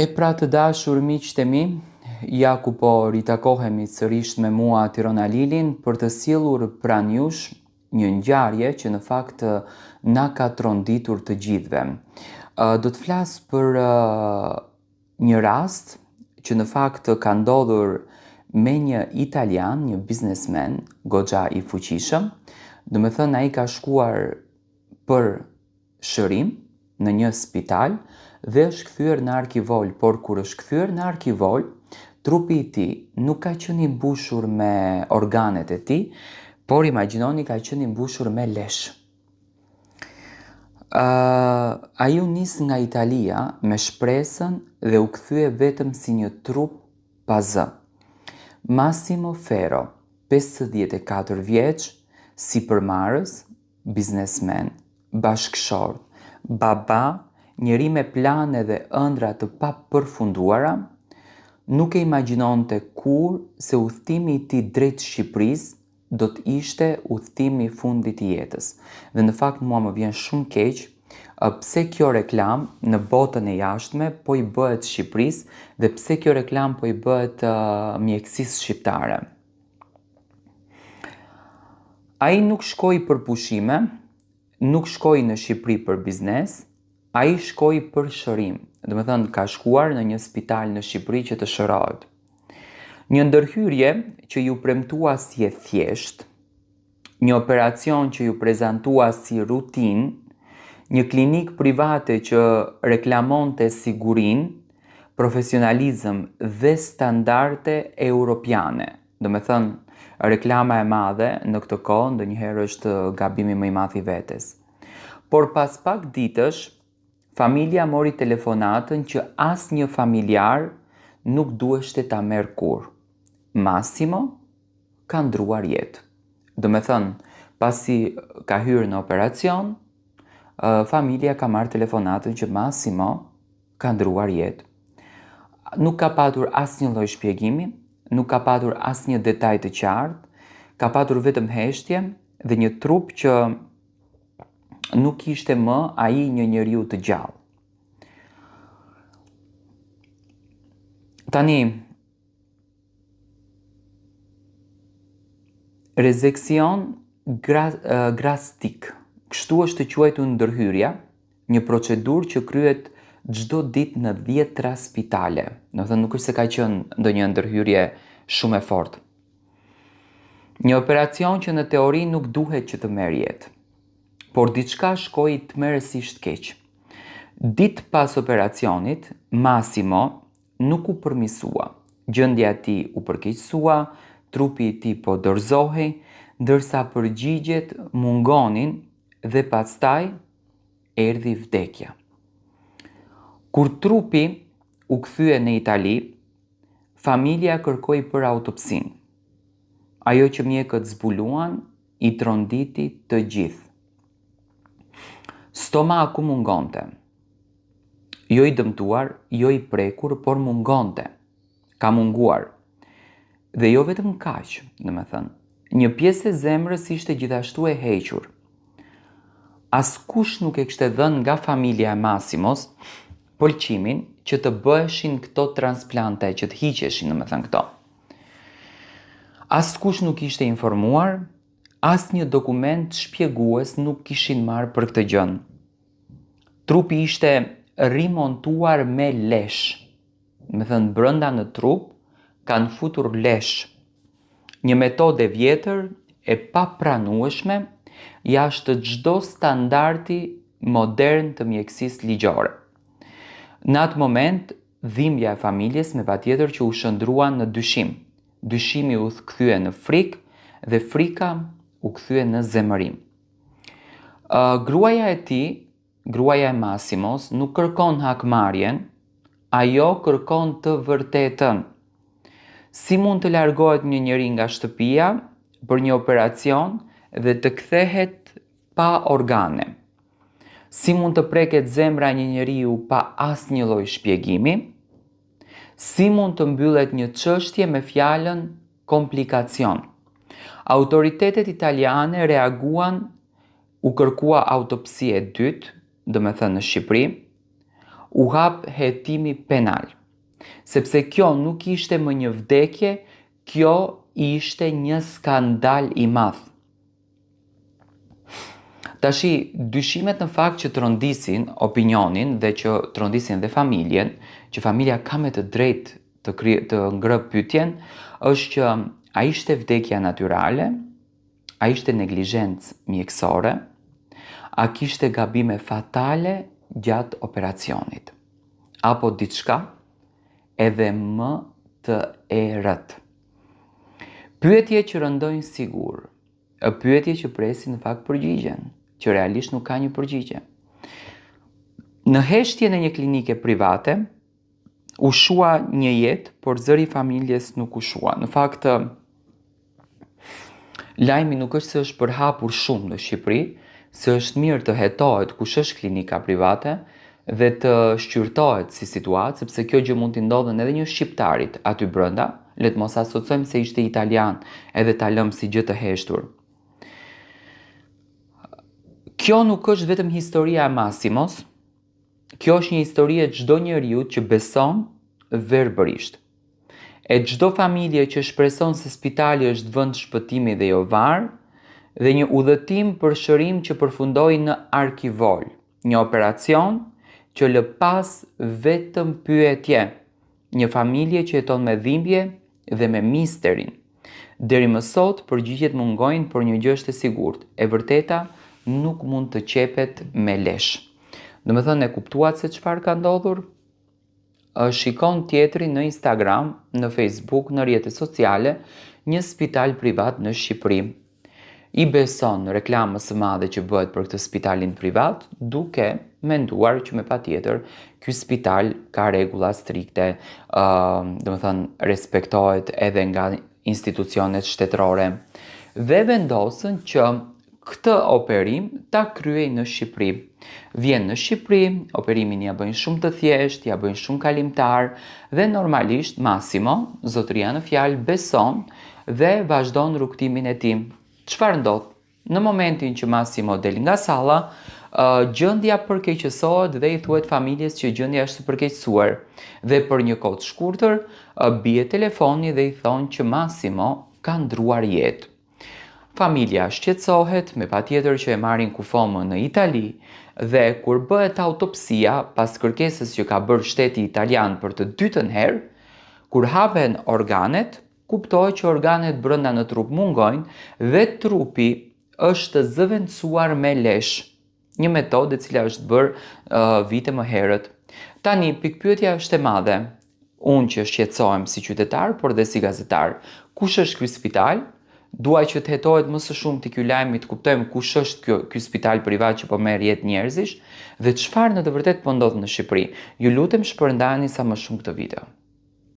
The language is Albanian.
E pra të dashur miqtë e mi, ja ku po ritakohemi sërish me mua Tirona Lilin për të sjellur pranë jush një ngjarje që në fakt na ka tronditur të gjithëve. Do të flas për një rast që në fakt ka ndodhur me një italian, një biznesmen, goxha i fuqishëm. Do të thënë ai ka shkuar për shërim në një spital dhe është kthyer në arkivol, por kur është kthyer në arkivol, trupi i tij nuk ka qenë i mbushur me organet e tij, por imagjinoni ka qenë i mbushur me lesh. Ai u nis nga Italia me shpresën dhe u kthye vetëm si një trup pa zë. Massimo Ferro, 54 vjeç, sipërmarrës, biznesmen, bashkëshort, baba, njeri me plane dhe ëndra të papërfunduara, nuk e imagjinonte kur se udhëtimi i tij drejt Shqipërisë do të ishte udhëtimi i fundit i jetës. Dhe në fakt mua më vjen shumë keq pse kjo reklam në botën e jashtme po i bëhet Shqipërisë dhe pse kjo reklam po i bëhet mjekësisë shqiptare. Ai nuk shkoi për pushime, nuk shkoi në Shqipëri për biznes, ai shkoi për shërim. Do të thënë ka shkuar në një spital në Shqipëri që të shërohet. Një ndërhyrje që ju premtua si e thjesht, një operacion që ju prezantua si rutinë, një klinik private që reklamonte sigurinë, profesionalizëm dhe standarde europiane. Do të thënë reklama e madhe në këtë kohë ndonjëherë është gabimi më i madh i vetes. Por pas pak ditësh, familja mori telefonatën që asnjë familjar nuk duheshte ta merr kurrë. Massimo ka ndruar jetë. Do të thënë, pasi ka hyrë në operacion, familja ka marrë telefonatën që Massimo ka ndruar jetë. Nuk ka patur asnjë lloj shpjegimi, nuk ka patur asnjë detaj të qartë, ka patur vetëm heshtje dhe një trup që nuk ishte më ai një njeriu të gjallë. Tani, rezeksion grastik, kështu është të quajtur ndërhyrja, një procedurë që kryhet çdo ditë në 10 spitale. Do të thënë nuk është se ka qenë ndonjë ndërhyrje shumë e fortë. Një operacion që në teori nuk duhet që të merr jetë, por diçka shkoi tmerrësisht keq. Ditë pas operacionit, Massimo nuk u përmirësua. Gjendja e tij u përkeqësua, trupi i tij po dorëzohej, ndërsa përgjigjet mungonin dhe pastaj erdhi vdekja. Kur trupi u kthye në Itali, familja kërkoi për autopsinë. Ajo që mjekët zbuluan i tronditi të gjithë. Stomaku mungonte. Jo i dëmtuar, jo i prekur, por mungonte. Ka munguar. Dhe jo vetëm kaq, domethënë, një pjesë e zemrës ishte gjithashtu e hequr. Askush nuk e kishte dhënë nga familja e Massimos pëlqimin që të bëheshin këto transplante, që të hiqeshin, domethënë këto. Askush nuk ishte informuar, asnjë dokument shpjegues nuk kishin marrë për këtë gjë. Trupi ishte rimontuar me lesh. Do të thënë brenda në trup kanë futur lesh. Një metodë e vjetër e papranueshme jashtë çdo standardi modern të mjekësisë ligjore. Në atë moment, dhimbja e familjes me patjetër që u shndrua në dyshim. Dyshimi u kthye në frikë dhe frika u kthye në zemërim. Gruaja e tij, gruaja e Massimos, nuk kërkon hakmarrjen, ajo kërkon të vërtetën. Si mund të largohet një njeri nga shtëpia për një operacion dhe të kthehet pa organe? Si mund të preket zemra një njeriu pa asnjë lloj shpjegimi? Si mund të mbyllet një çështje me fjalën komplikacion? Autoritetet italiane reaguan, u kërkua autopsi e dytë, do të thënë në Shqipëri, u hap hetimi penal. Sepse kjo nuk ishte më një vdekje, kjo ishte një skandal i madh. Tashi, dyshimet në fakt që trondisin opinionin dhe që trondisin dhe familjen, që familja ka me të drejtë të ngrë pyetjen, është që a ishte vdekja natyrale, a ishte neglizhencë mjekësore, a kishte gabime fatale gjatë operacionit, apo diçka edhe më të errët. Pyetje që rëndojnë sigur, pyetje që presin në fakt përgjigjen, që realisht nuk ka një përgjigje. Në heshtjen e një klinike private, u shua një jetë, por zëri i familjes nuk u shua. Në fakt, lajmi nuk është se është përhapur shumë në Shqipëri, se është mirë të hetohet kush është klinika private dhe të shqyrtohet si situatë, sepse kjo gjë mund t'i ndodhen edhe një shqiptarit aty brenda, le të mos asocojmë se ishte italian edhe ta lëmë si gjë të heshtur. Kjo nuk është vetëm historia e Massimos, kjo është një histori e çdo njeriu që beson verbërisht. E çdo familje që shpreson se spitali është vend shpëtimi dhe jo varr, dhe një udhëtim për shërim që përfundoi në arkivol, një operacion që lë pas vetëm pyetje, një familje që jeton me dhimbje dhe me misterin. Deri më sot përgjigjet mungojnë, por një gjë është e sigurt, e vërteta nuk mund të qepet me lesh. Do me thënë, e kuptuat se çfarë ka ndodhur? Shikon tjetri në Instagram, në Facebook, në rrjetet sociale, një spital privat në Shqipëri. I beson reklamës së madhe që bëhet për këtë spitalin privat, duke menduar që me patjetër ky spital ka rregulla strikte, do me thënë, respektohet edhe nga institucionet shtetërore. Dhe vendosën që këtë operim ta kryej në Shqipëri. Vjen në Shqipëri, operimin ja bëjnë shumë të thjesht, ja bëjnë shumë kalimtar dhe normalisht Massimo, zotëria në fjalë, beson dhe vazhdon rrugtimin e tij. Çfarë ndodh? Në momentin që Massimo del nga salla, gjendja përkeqësohet dhe i thuhet familjes që gjendja është e përkeqësuar. Dhe për një kohë të shkurtër, bie telefoni dhe i thonë që Massimo ka ndruar jetë. Familja shqetësohet, me patjetër që e marrin kufomën në Itali, dhe kur bëhet autopsia pas kërkesës që ka bërë shteti italian për të dytën herë, kur hapen organet, kuptohet që organet brenda në trup mungojnë dhe trupi është zëvendësuar me lesh, një metodë e cila është bërë vite më herët. Tani pikpyetja është e madhe. Unë që shqetësohem si qytetar, por dhe si gazetar, kush është ky spital? Duaj që të hetohet më së shumti ky lajm, të kuptojmë kush është ky spital privat që po merr jetë njerëzish dhe çfarë në të vërtetë po ndodh në Shqipëri. Ju lutem shpërndani sa më shumë këtë video.